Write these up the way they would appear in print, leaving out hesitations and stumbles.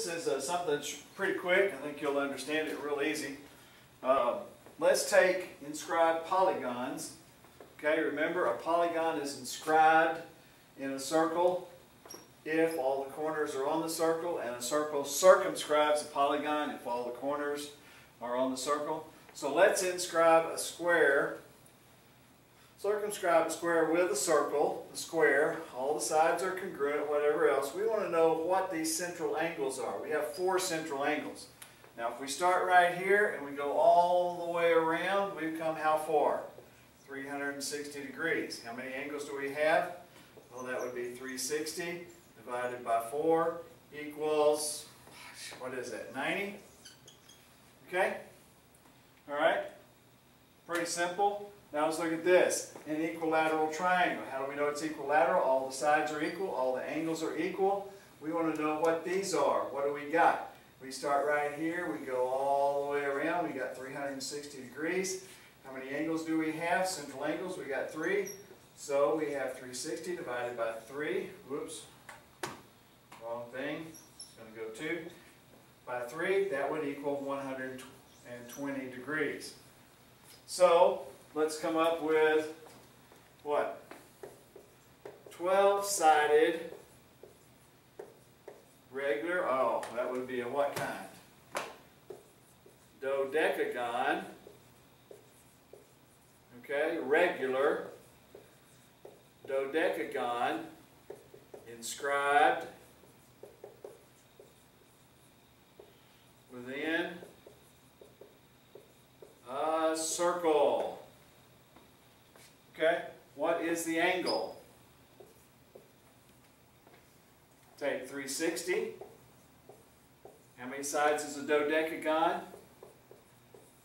This is something that's pretty quick. I think you'll understand it real easy. Let's take inscribed polygons. Okay, remember a polygon is inscribed in a circle if all the corners are on the circle, and a circle circumscribes a polygon if all the corners are on the circle. So let's inscribe a square. Circumscribe a square with a circle, the square. All the sides are congruent, whatever else. We want to know what these central angles are. We have 4 central angles. Now if we start right here and we go all the way around, we've come how far? 360 degrees. How many angles do we have? Well, that would be 360 divided by 4 equals, what is that, 90? Okay? Alright? Pretty simple. Now let's look at this. An equilateral triangle. How do we know it's equilateral? All the sides are equal. All the angles are equal. We want to know what these are. What do we got? We start right here. We go all the way around. We got 360 degrees. How many angles do we have? Central angles. We got 3. So we have 360 divided by 3. Whoops. Wrong thing. It's going to go 2. By 3, that would equal 120 degrees. So let's come up with what? 12-sided regular, oh, that would be a what kind? Dodecagon. Okay, regular dodecagon inscribed within a circle. Okay, what is the angle? Take 360. How many sides is a dodecagon?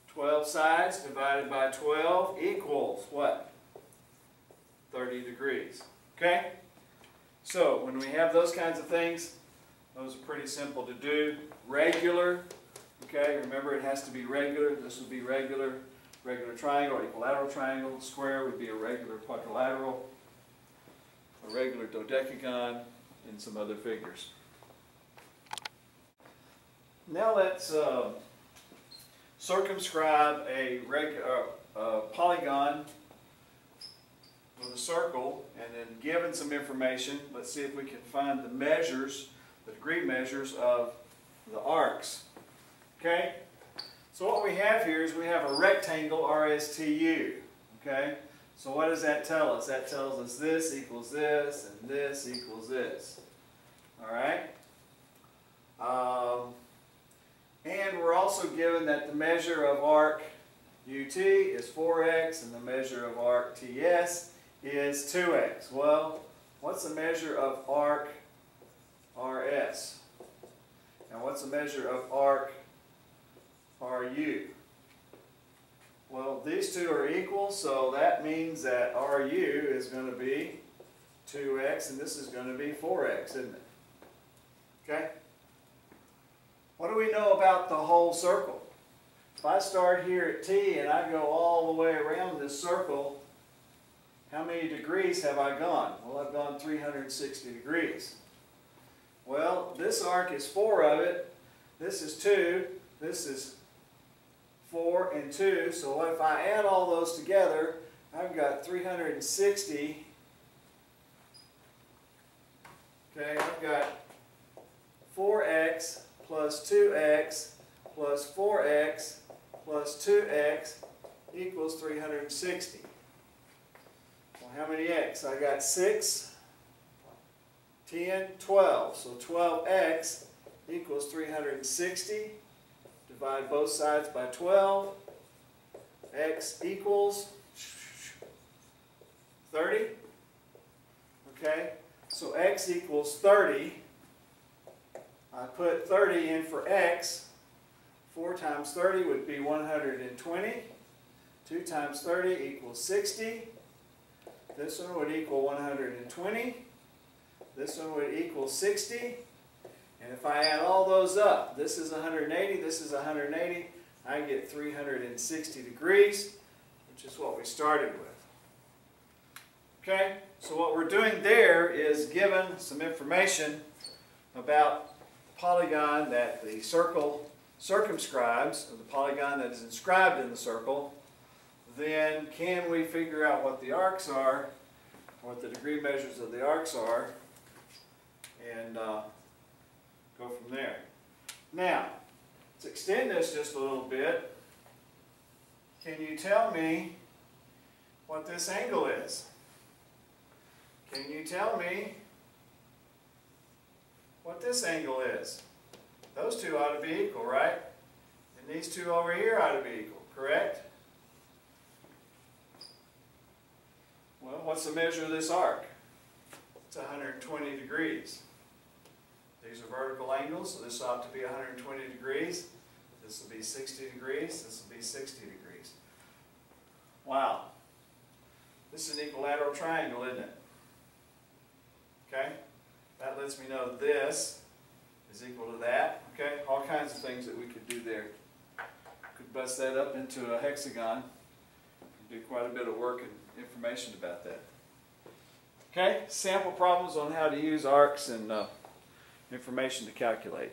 12 sides divided by 12 equals what? 30 degrees. Okay? So when we have those kinds of things, those are pretty simple to do. Regular. Okay, remember it has to be regular. This would be regular. Regular triangle, equilateral triangle. Square would be a regular quadrilateral, a regular dodecagon, and some other figures. Now let's circumscribe a polygon with a circle, and then given some information, let's see if we can find the measures, the degree measures of the arcs. Okay? So what we have here is we have a rectangle RSTU. Okay? So what does that tell us? That tells us this equals this, and this equals this. Alright? And we're also given that the measure of arc UT is 4x, and the measure of arc TS is 2x. Well, what's the measure of arc RS? And what's the measure of arc RU? Well, these two are equal, so that means that RU is going to be 2x, and this is going to be 4x, isn't it? Okay? What do we know about the whole circle? If I start here at T and I go all the way around this circle, how many degrees have I gone? Well, I've gone 360 degrees. Well, this arc is 4 of it. This is 2. This is 4 and 2. So if I add all those together, I've got 360. Okay, I've got 4x plus 2x plus 4x plus 2x equals 360. Well, how many x? I got 6, 10, 12. So 12x equals 360. Divide both sides by 12. X equals 30. Okay, so x equals 30. I put 30 in for x. 4 times 30 would be 120. 2 times 30 equals 60. This one would equal 120. This one would equal 60. And if I add all those up, this is 180, this is 180, I get 360 degrees, which is what we started with. Okay, so what we're doing there is given some information about polygon that the circle circumscribes, or the polygon that is inscribed in the circle, then can we figure out what the arcs are, what the degree measures of the arcs are, and go from there. Now, let's extend this just a little bit. Can you tell me what this angle is? Can you tell me what this angle is? Those two ought to be equal, right? And these two over here ought to be equal, correct? Well, what's the measure of this arc? It's 120 degrees. These are vertical angles, so this ought to be 120 degrees. This will be 60 degrees. This will be 60 degrees. Wow. This is an equilateral triangle, isn't it? Okay? That lets me know this is equal to that. Okay? All kinds of things that we could do there. Could bust that up into a hexagon and do quite a bit of work and information about that. Okay? Sample problems on how to use arcs and information to calculate.